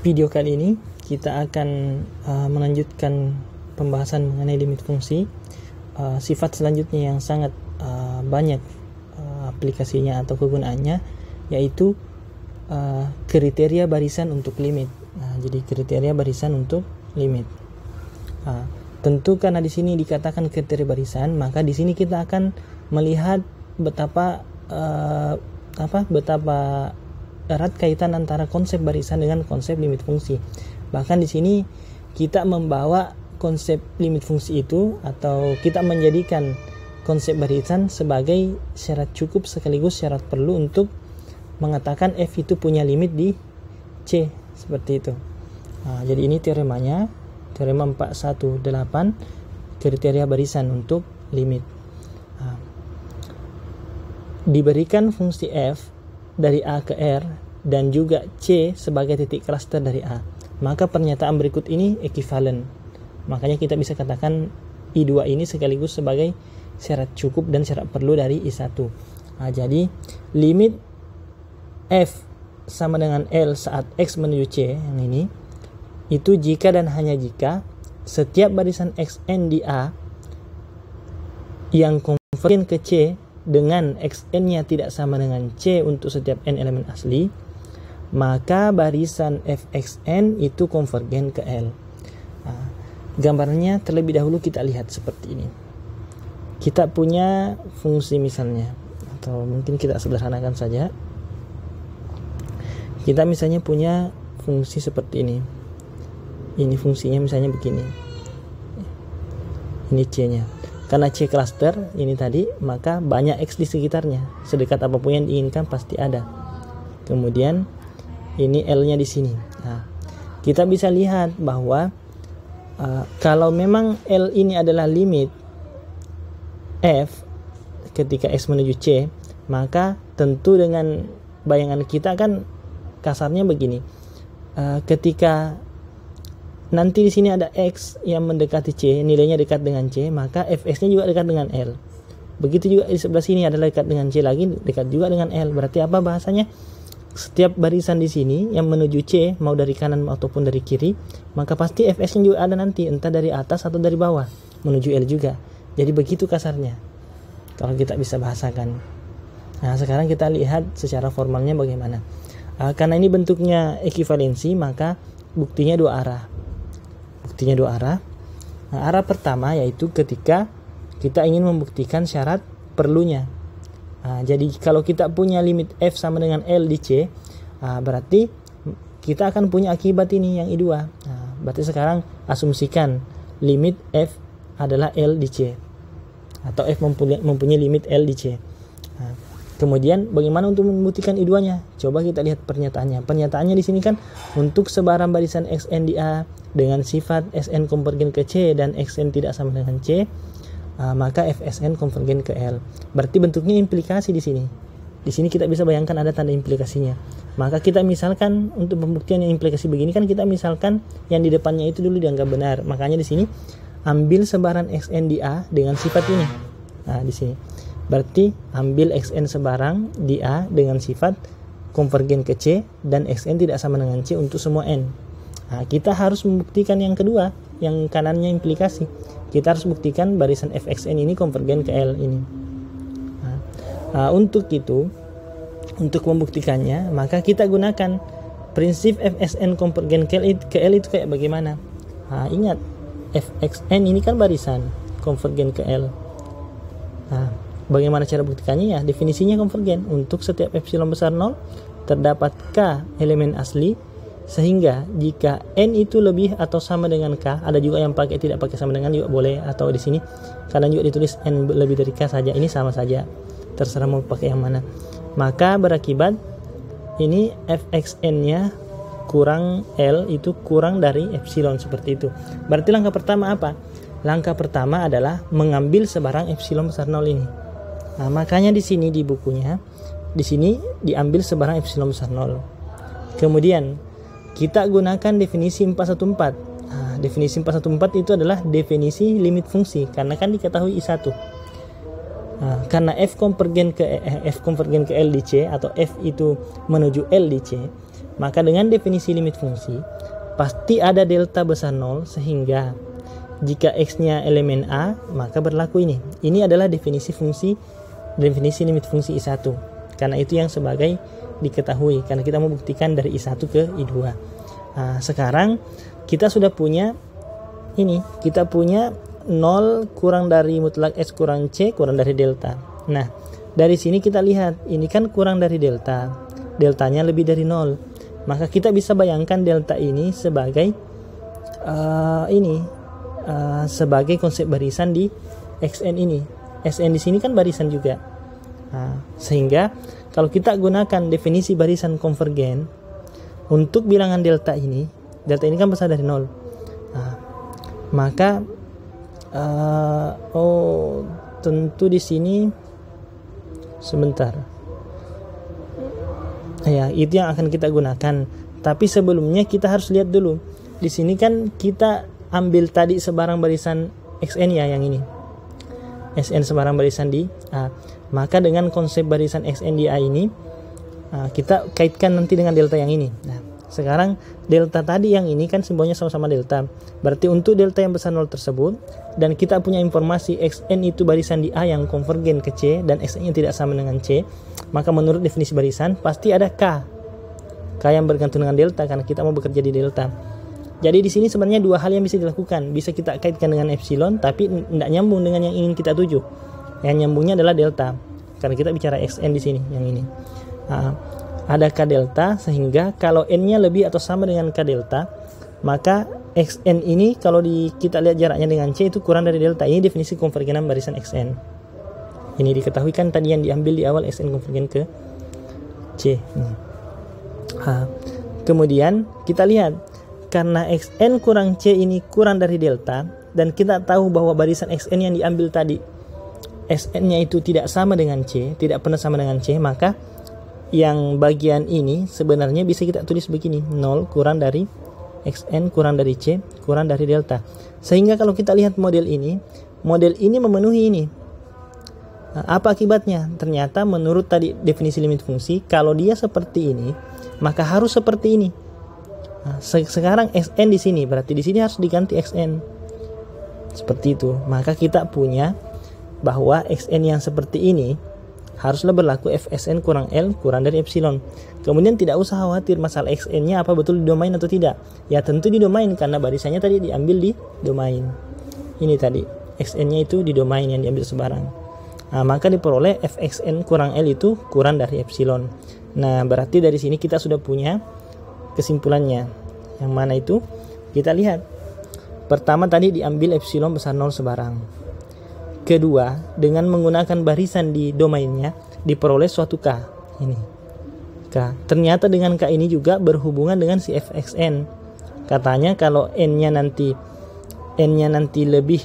video kali ini kita akan melanjutkan pembahasan mengenai limit fungsi. Sifat selanjutnya yang sangat banyak aplikasinya atau kegunaannya yaitu kriteria barisan untuk limit. Jadi kriteria barisan untuk limit. Tentu karena di sini dikatakan kriteria barisan, maka di sini kita akan melihat betapa erat kaitan antara konsep barisan dengan konsep limit fungsi. Bahkan di sini kita membawa konsep limit fungsi itu, atau kita menjadikan konsep barisan sebagai syarat cukup sekaligus syarat perlu untuk mengatakan f itu punya limit di C, seperti itu. Jadi ini teoremanya, teorema 418, kriteria barisan untuk limit. Diberikan fungsi f dari A ke R dan juga C sebagai titik klaster dari A, maka pernyataan berikut ini ekivalen. Makanya kita bisa katakan I2 ini sekaligus sebagai syarat cukup dan syarat perlu dari I1. Jadi limit f sama dengan L saat X menuju C, yang ini, itu jika dan hanya jika setiap barisan Xn di A yang konvergen ke C dengan Xn-nya tidak sama dengan C untuk setiap n elemen asli, maka barisan Fxn itu konvergen ke L. Gambarnya terlebih dahulu kita lihat seperti ini. Kita punya fungsi misalnya, atau mungkin kita sederhanakan saja. Kita misalnya punya fungsi seperti ini. Ini fungsinya misalnya begini. Ini C-nya. Karena C cluster ini tadi, maka banyak X di sekitarnya. Sedekat apapun yang diinginkan pasti ada. Kemudian ini L-nya di sini. Kita bisa lihat bahwa kalau memang L ini adalah limit F ketika X menuju C, maka tentu dengan bayangan kita kan kasarnya begini. Ketika nanti di sini ada X yang mendekati C, nilainya dekat dengan C, maka Fx-nya juga dekat dengan L. Begitu juga di sebelah sini adalah dekat dengan C lagi, dekat juga dengan L. Berarti apa bahasanya? Setiap barisan di sini yang menuju C, mau dari kanan ataupun dari kiri, maka pasti Fx-nya juga ada nanti, entah dari atas atau dari bawah, menuju L juga. Jadi begitu kasarnya, kalau kita bisa bahasakan. Sekarang kita lihat secara formalnya bagaimana. Karena ini bentuknya ekivalensi, maka buktinya dua arah. Arah pertama yaitu ketika kita ingin membuktikan syarat perlunya. Jadi kalau kita punya limit F sama dengan L di C, berarti kita akan punya akibat ini yang I2. Berarti sekarang asumsikan limit F adalah L di C, atau F mempunyai limit L di C. Kemudian bagaimana untuk membuktikan I2-nya? Coba kita lihat pernyataannya. Pernyataannya di sini kan untuk sebaran barisan Xn di A dengan sifat Sn konvergen ke C dan Xn tidak sama dengan C, maka Fsn konvergen ke L. Berarti bentuknya implikasi di sini. Di sini kita bisa bayangkan ada tanda implikasinya. Maka kita misalkan untuk pembuktian yang implikasi begini kan kita misalkan yang di depannya itu dulu dianggap benar. Makanya di sini ambil sebaran Xn di A dengan sifat ini. Di sini. Berarti ambil Xn sebarang di A dengan sifat konvergen ke C dan Xn tidak sama dengan C untuk semua N. Kita harus membuktikan yang kedua, yang kanannya implikasi. Kita harus buktikan barisan Fxn ini konvergen ke L ini. Untuk itu, untuk membuktikannya, maka kita gunakan prinsip Fsn konvergen ke L itu kayak bagaimana? Ingat, Fxn ini kan barisan konvergen ke L. Bagaimana cara buktikannya? Ya, definisinya konvergen. Untuk setiap epsilon besar 0 terdapat K elemen asli, sehingga jika N itu lebih atau sama dengan K, ada juga yang pakai tidak pakai sama dengan juga boleh, atau di sini kadang juga ditulis N lebih dari K saja, ini sama saja, terserah mau pakai yang mana. Maka berakibat ini Fxn-nya kurang L itu kurang dari epsilon, seperti itu. Berarti langkah pertama apa? Langkah pertama adalah mengambil sebarang epsilon besar 0 ini. Makanya di sini di bukunya, di sini diambil sebarang epsilon besar 0. Kemudian kita gunakan definisi 414. Definisi 414 itu adalah definisi limit fungsi, karena kan diketahui I1. Karena F konvergen ke L di C, atau F itu menuju L di C, Maka dengan definisi limit fungsi pasti ada delta besar 0, sehingga jika x-nya elemen A maka berlaku ini. Ini adalah definisi limit fungsi I1. Karena itu yang sebagai diketahui, karena kita mau buktikan dari I1 ke I2. Sekarang kita sudah punya ini, kita punya 0 kurang dari mutlak S kurang C kurang dari delta. Nah, dari sini kita lihat, ini kan kurang dari delta, deltanya lebih dari 0. Maka kita bisa bayangkan delta ini sebagai sebagai konsep barisan di Xn ini. Sn di sini kan barisan juga. Sehingga kalau kita gunakan definisi barisan konvergen untuk bilangan delta ini kan besar dari 0. Maka tentu di sini sebentar. Ya, itu yang akan kita gunakan. Tapi sebelumnya kita harus lihat dulu. Di sini kan kita ambil tadi sebarang barisan Xn ya, yang ini. Sn sebarang barisan di A. Maka dengan konsep barisan Xn di A ini kita kaitkan nanti dengan delta yang ini. Nah, sekarang delta tadi yang ini kan simbolnya sama-sama delta. Berarti untuk delta yang besar 0 tersebut, dan kita punya informasi Xn itu barisan di A yang konvergen ke C dan Xn yang tidak sama dengan C, maka menurut definisi barisan pasti ada K yang bergantung dengan delta, karena kita mau bekerja di delta. Jadi di sini sebenarnya dua hal yang bisa dilakukan. Bisa kita kaitkan dengan epsilon, tapi tidak nyambung dengan yang ingin kita tuju. Yang nyambungnya adalah delta, karena kita bicara Xn di sini, yang ini. Ada K delta, sehingga kalau N-nya lebih atau sama dengan K delta, maka Xn ini kalau kita lihat jaraknya dengan C itu kurang dari delta. Ini definisi konvergenan barisan Xn. Ini diketahui kan tadi yang diambil di awal, Xn konvergen ke C. Kemudian kita lihat, karena Xn kurang C ini kurang dari delta, dan kita tahu bahwa barisan Xn yang diambil tadi Sn-nya itu tidak sama dengan C, tidak pernah sama dengan C, maka yang bagian ini sebenarnya bisa kita tulis begini, 0 kurang dari Xn kurang dari C kurang dari delta. Sehingga kalau kita lihat model ini memenuhi ini. Apa akibatnya? Ternyata menurut tadi definisi limit fungsi, kalau dia seperti ini maka harus seperti ini. Sekarang Xn di sini, berarti di sini harus diganti Xn seperti itu. Maka kita punya bahwa Xn yang seperti ini haruslah berlaku Fsn kurang L kurang dari epsilon. Kemudian tidak usah khawatir masalah Xn-nya apa betul di domain atau tidak. Ya tentu di domain, karena barisannya tadi diambil di domain. Ini tadi Xn-nya itu di domain yang diambil sebarang. Maka diperoleh Fxn kurang L itu kurang dari epsilon. Nah, berarti dari sini kita sudah punya kesimpulannya. Yang mana itu? Kita lihat. Pertama tadi diambil epsilon besar 0 sebarang. Kedua, dengan menggunakan barisan di domainnya diperoleh suatu K. Ini K. Ternyata dengan K ini juga berhubungan dengan si Fxn. Katanya kalau N-nya nanti lebih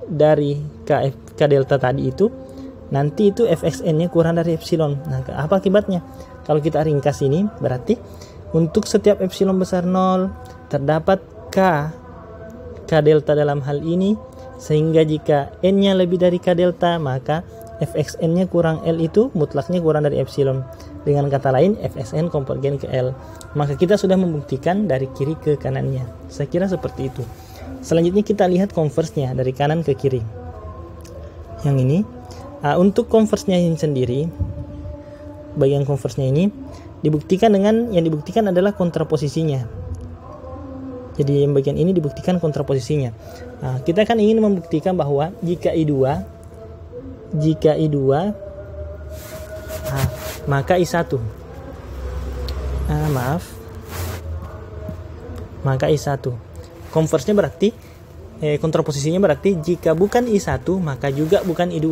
dari K delta tadi itu, nanti itu Fxn-nya kurang dari epsilon. Nah, apa akibatnya? Kalau kita ringkas ini, berarti untuk setiap epsilon besar 0 terdapat K delta dalam hal ini, sehingga jika N-nya lebih dari K delta, maka Fxn-nya kurang L itu mutlaknya kurang dari epsilon. Dengan kata lain, Fsn konvergen ke L. Maka kita sudah membuktikan dari kiri ke kanannya. Saya kira seperti itu. Selanjutnya kita lihat konversnya dari kanan ke kiri. Yang ini, untuk konversnya ini sendiri, bagian konversnya ini dibuktikan dengan yang dibuktikan adalah kontraposisinya. Jadi yang bagian ini dibuktikan kontraposisinya. Kita kan ingin membuktikan bahwa jika I2 maka I1. Maka I1. Konversnya berarti kontraposisinya berarti jika bukan I1 maka juga bukan I2.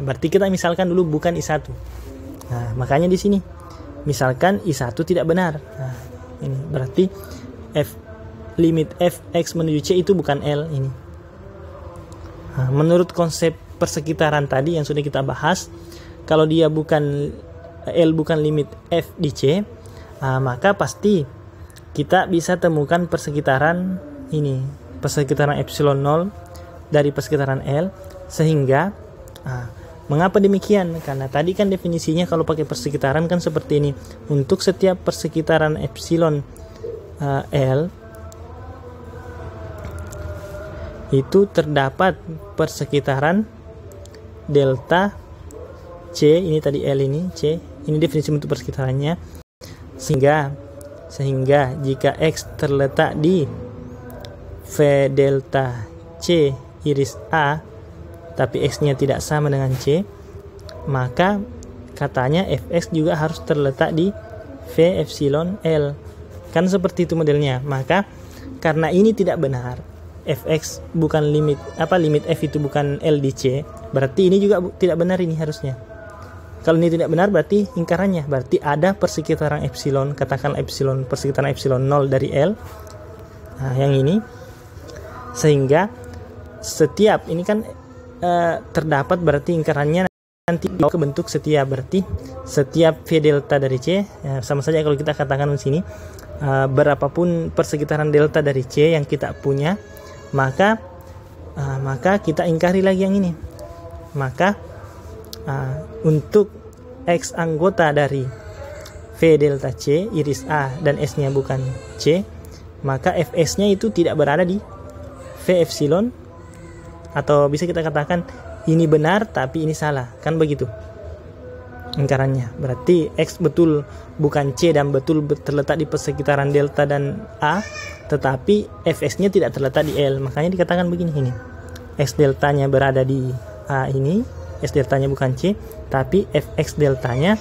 Berarti kita misalkan dulu bukan I1. Makanya di sini misalkan I1 tidak benar. Ini berarti limit Fx menuju C itu bukan L ini. Menurut konsep persekitaran tadi yang sudah kita bahas, kalau dia bukan L bukan limit F di C, maka pasti kita bisa temukan persekitaran ini, persekitaran epsilon 0 dari persekitaran L, sehingga Mengapa demikian? Karena tadi kan definisinya kalau pakai persekitaran kan seperti ini. Untuk setiap persekitaran epsilon L itu terdapat persekitaran delta C, ini tadi L ini C, ini definisi bentuk persekitarannya. Sehingga jika X terletak di V delta C iris A, tapi X-nya tidak sama dengan C, maka katanya Fx juga harus terletak di V epsilon L. Kan seperti itu modelnya. Maka karena ini tidak benar, Fx bukan limit F itu bukan L di C, berarti ini juga tidak benar ini harusnya. Kalau ini tidak benar berarti ingkarannya, berarti ada persekitaran epsilon, katakan epsilon, persekitaran epsilon 0 dari L. Nah, yang ini sehingga setiap ini kan terdapat berarti ingkarannya nanti ke bentuk setiap, berarti setiap V delta dari C sama saja kalau kita katakan di sini berapapun persekitaran delta dari C yang kita punya, maka kita ingkari lagi yang ini. Maka untuk X anggota dari V delta C iris A dan S-nya bukan C, maka Fs-nya itu tidak berada di V epsilon, atau bisa kita katakan ini benar tapi ini salah, kan begitu ingkarannya. Berarti X betul bukan C dan betul terletak di persekitaran delta dan A, tetapi Fs-nya tidak terletak di L. Makanya dikatakan begini, ini X deltanya berada di A ini, S deltanya bukan C, tapi Fx deltanya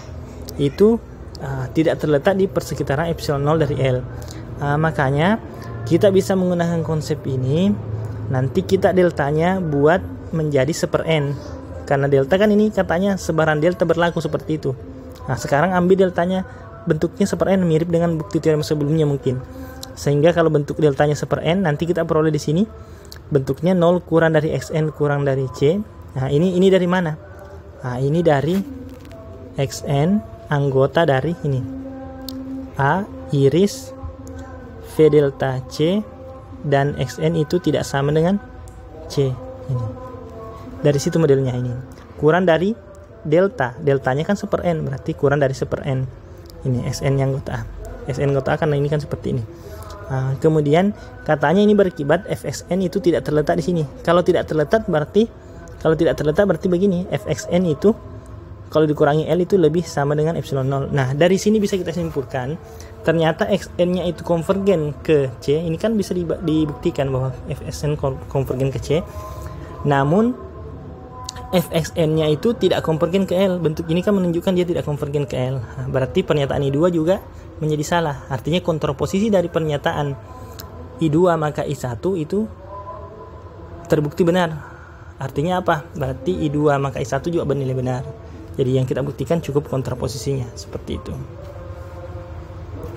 itu tidak terletak di persekitaran epsilon 0 dari L. Makanya kita bisa menggunakan konsep ini, nanti kita deltanya buat menjadi 1/n, karena delta kan ini katanya sebaran delta berlaku seperti itu. Nah sekarang ambil deltanya bentuknya 1/n, mirip dengan bukti teorema sebelumnya mungkin. Sehingga kalau bentuk deltanya 1/n, nanti kita peroleh di sini bentuknya 0 kurang dari xn kurang dari c. Nah ini dari mana? Nah ini dari xn anggota dari ini A iris V delta C, dan xn itu tidak sama dengan C ini. Dari situ modelnya ini. Kurang dari deltanya kan 1/n, berarti kurang dari 1/n. Ini xn yang anggota A. Xn anggota A karena ini kan seperti ini. Nah, kemudian katanya ini berakibat fxn itu tidak terletak di sini. Kalau tidak terletak berarti begini, fxn itu kalau dikurangi L itu lebih sama dengan epsilon 0. Nah, dari sini bisa kita simpulkan ternyata xn-nya itu konvergen ke C. Ini kan bisa dibuktikan bahwa fxn konvergen ke C. Namun fxn-nya itu tidak konvergen ke L. Bentuk ini kan menunjukkan dia tidak konvergen ke L. Nah, berarti pernyataan I2 juga menjadi salah. Artinya kontraposisi dari pernyataan I2 maka I1 itu terbukti benar. Artinya apa? Berarti I2 maka I1 juga bernilai benar. Jadi yang kita buktikan cukup kontraposisinya, seperti itu.